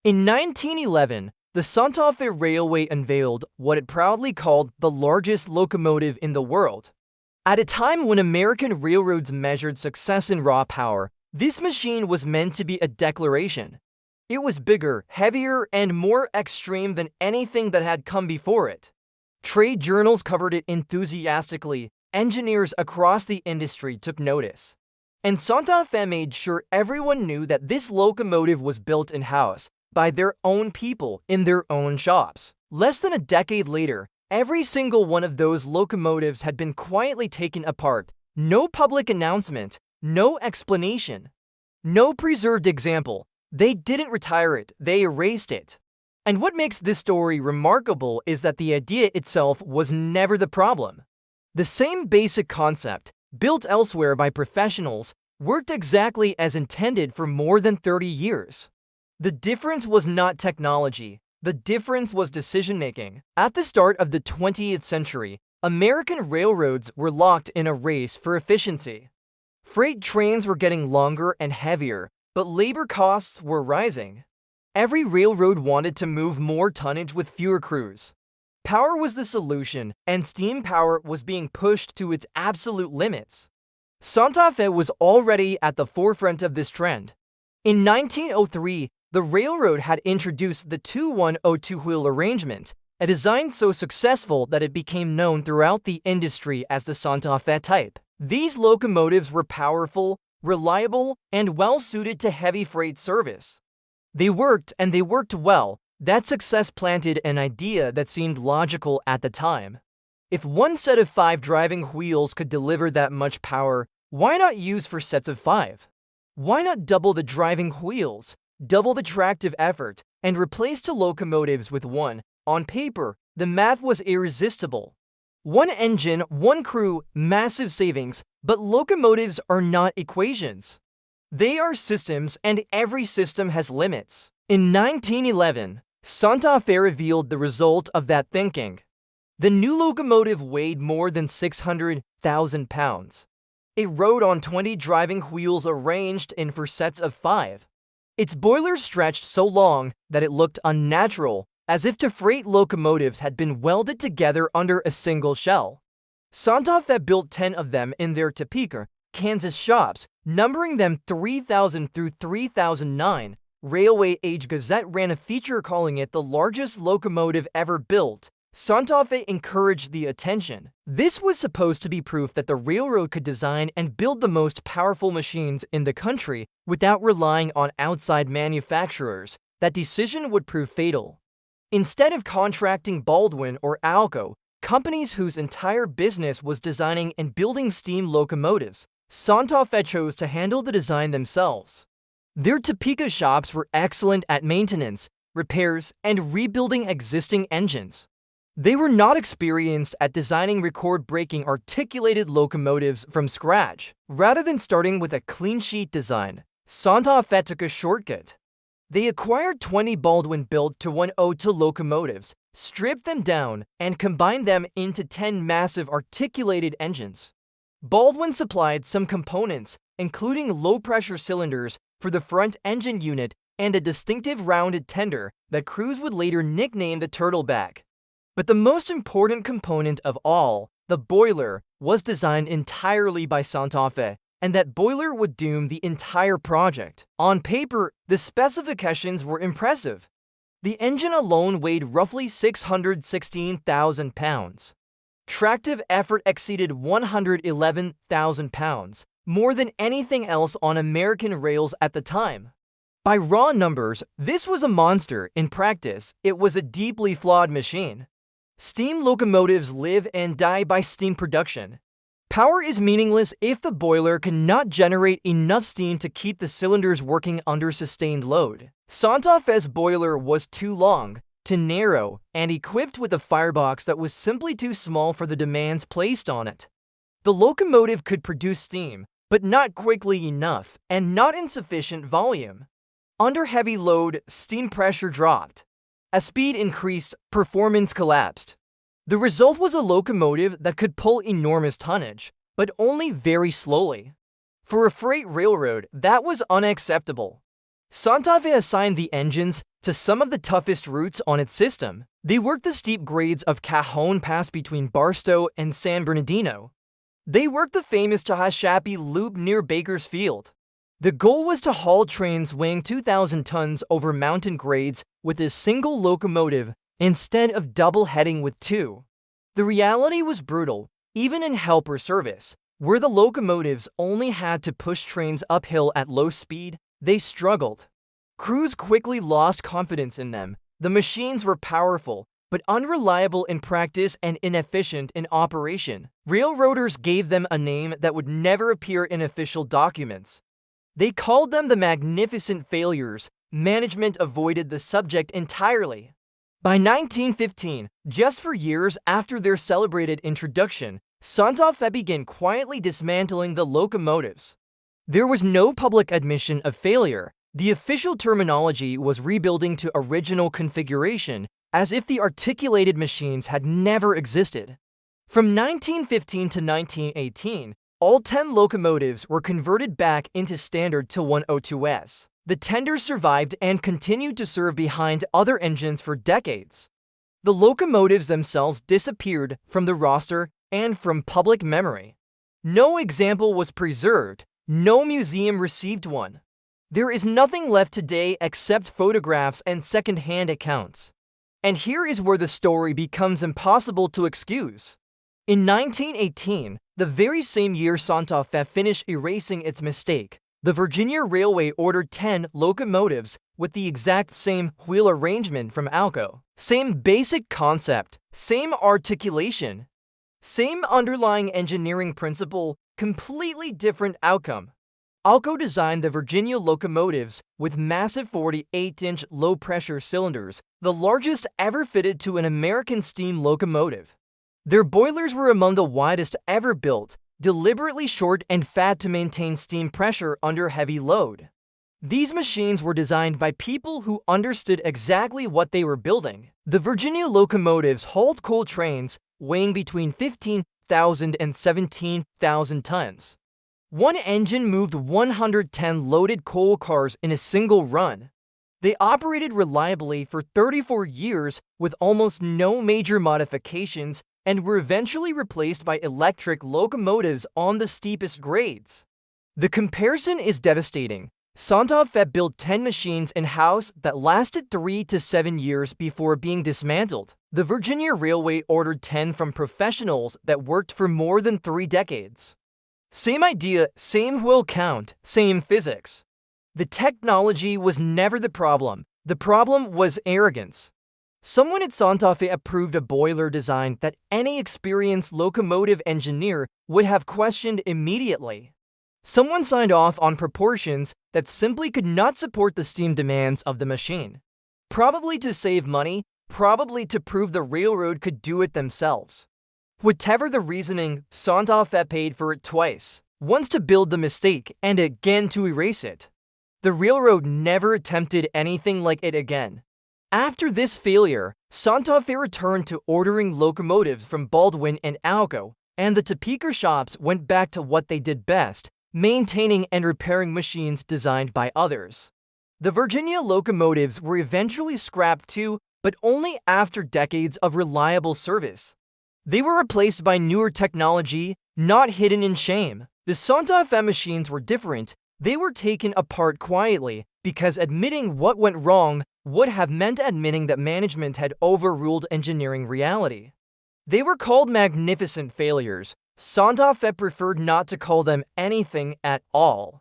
In 1911, the Santa Fe Railway unveiled what it proudly called the largest locomotive in the world. At a time when American railroads measured success in raw power, this machine was meant to be a declaration. It was bigger, heavier, and more extreme than anything that had come before it. Trade journals covered it enthusiastically. Engineers across the industry took notice. And Santa Fe made sure everyone knew that this locomotive was built in-house by their own people in their own shops. Less than a decade later, every single one of those locomotives had been quietly taken apart. No public announcement, no explanation, no preserved example. They didn't retire it, they erased it. And what makes this story remarkable is that the idea itself was never the problem. The same basic concept, built elsewhere by professionals, worked exactly as intended for more than 30 years. The difference was not technology. The difference was decision-making. At the start of the 20th century, American railroads were locked in a race for efficiency. Freight trains were getting longer and heavier, but labor costs were rising. Every railroad wanted to move more tonnage with fewer crews. Power was the solution, and steam power was being pushed to its absolute limits. Santa Fe was already at the forefront of this trend. In 1903, the railroad had introduced the 2-1-0-2-wheel arrangement, a design so successful that it became known throughout the industry as the Santa Fe type. These locomotives were powerful, reliable, and well-suited to heavy freight service. They worked, and they worked well. That success planted an idea that seemed logical at the time. If one set of 5 driving wheels could deliver that much power, why not use 4 sets of 5? Why not double the driving wheels, double the tractive effort, and replace 2 locomotives with 1? On paper, the math was irresistible. 1 engine, 1 crew, massive savings, but locomotives are not equations. They are systems, and every system has limits. In 1911, Santa Fe revealed the result of that thinking. The new locomotive weighed more than 600,000 pounds. It rode on 20 driving wheels arranged in 4 sets of 5. Its boiler stretched so long that it looked unnatural, as if 2 freight locomotives had been welded together under a single shell. Santa Fe built 10 of them in their Topeka, Kansas shops, numbering them 3000 through 3009. Railway Age Gazette ran a feature calling it the largest locomotive ever built. Santa Fe encouraged the attention. This was supposed to be proof that the railroad could design and build the most powerful machines in the country without relying on outside manufacturers. That decision would prove fatal. Instead of contracting Baldwin or Alco, companies whose entire business was designing and building steam locomotives, Santa Fe chose to handle the design themselves. Their Topeka shops were excellent at maintenance, repairs, and rebuilding existing engines. They were not experienced at designing record-breaking articulated locomotives from scratch. Rather than starting with a clean sheet design, Santa Fe took a shortcut. They acquired 20 Baldwin-built 2-1-0-2 locomotives, stripped them down, and combined them into 10 massive articulated engines. Baldwin supplied some components, including low-pressure cylinders for the front engine unit and a distinctive rounded tender that crews would later nickname the turtleback. But the most important component of all, the boiler, was designed entirely by Santa Fe, and that boiler would doom the entire project. On paper, the specifications were impressive. The engine alone weighed roughly 616,000 pounds. Tractive effort exceeded 111,000 pounds, more than anything else on American rails at the time. By raw numbers, this was a monster. In practice, it was a deeply flawed machine. Steam locomotives live and die by steam production. Power is meaningless if the boiler cannot generate enough steam to keep the cylinders working under sustained load. Santa Fe's boiler was too long, too narrow, and equipped with a firebox that was simply too small for the demands placed on it. The locomotive could produce steam, but not quickly enough, and not in sufficient volume. Under heavy load, steam pressure dropped. As speed increased, performance collapsed. The result was a locomotive that could pull enormous tonnage, but only very slowly. For a freight railroad, that was unacceptable. Santa Fe assigned the engines, to some of the toughest routes on its system. They worked the steep grades of Cajon Pass between Barstow and San Bernardino. They worked the famous Tehachapi Loop near Bakersfield. The goal was to haul trains weighing 2,000 tons over mountain grades with a single locomotive instead of double-heading with two. The reality was brutal, even in helper service, where the locomotives only had to push trains uphill at low speed. They struggled. Crews quickly lost confidence in them. The machines were powerful, but unreliable in practice and inefficient in operation. Railroaders gave them a name that would never appear in official documents. They called them the Magnificent Failures. Management avoided the subject entirely. By 1915, just 4 years after their celebrated introduction, Santa Fe began quietly dismantling the locomotives. There was no public admission of failure. The official terminology was rebuilding to original configuration, as if the articulated machines had never existed. From 1915 to 1918, all 10 locomotives were converted back into standard to 102s. The tenders survived and continued to serve behind other engines for decades. The locomotives themselves disappeared from the roster and from public memory. No example was preserved. No museum received one. There is nothing left today except photographs and second-hand accounts. And here is where the story becomes impossible to excuse. In 1918, the very same year Santa Fe finished erasing its mistake, the Virginia Railway ordered 10 locomotives with the exact same wheel arrangement from Alco. Same basic concept, same articulation, same underlying engineering principle, completely different outcome. Alco designed the Virginia locomotives with massive 48-inch low-pressure cylinders, the largest ever fitted to an American steam locomotive. Their boilers were among the widest ever built, deliberately short and fat to maintain steam pressure under heavy load. These machines were designed by people who understood exactly what they were building. The Virginia locomotives hauled coal trains weighing between 15,000 and 17,000 tons. One engine moved 110 loaded coal cars in a single run. They operated reliably for 34 years with almost no major modifications and were eventually replaced by electric locomotives on the steepest grades. The comparison is devastating. Santa Fe built 10 machines in-house that lasted 3 to 7 years before being dismantled. The Virginia Railway ordered 10 from professionals that worked for more than 3 decades. Same idea, same wheel count, same physics. The technology was never the problem. The problem was arrogance. Someone at Santa Fe approved a boiler design that any experienced locomotive engineer would have questioned immediately. Someone signed off on proportions that simply could not support the steam demands of the machine. Probably to save money, probably to prove the railroad could do it themselves. Whatever the reasoning, Santa Fe paid for it twice, once to build the mistake and again to erase it. The railroad never attempted anything like it again. After this failure, Santa Fe returned to ordering locomotives from Baldwin and Alco, and the Topeka shops went back to what they did best, maintaining and repairing machines designed by others. The Virginia locomotives were eventually scrapped too, but only after decades of reliable service. They were replaced by newer technology, not hidden in shame. The Santa Fe machines were different. They were taken apart quietly because admitting what went wrong would have meant admitting that management had overruled engineering reality. They were called magnificent failures. Santa Fe preferred not to call them anything at all.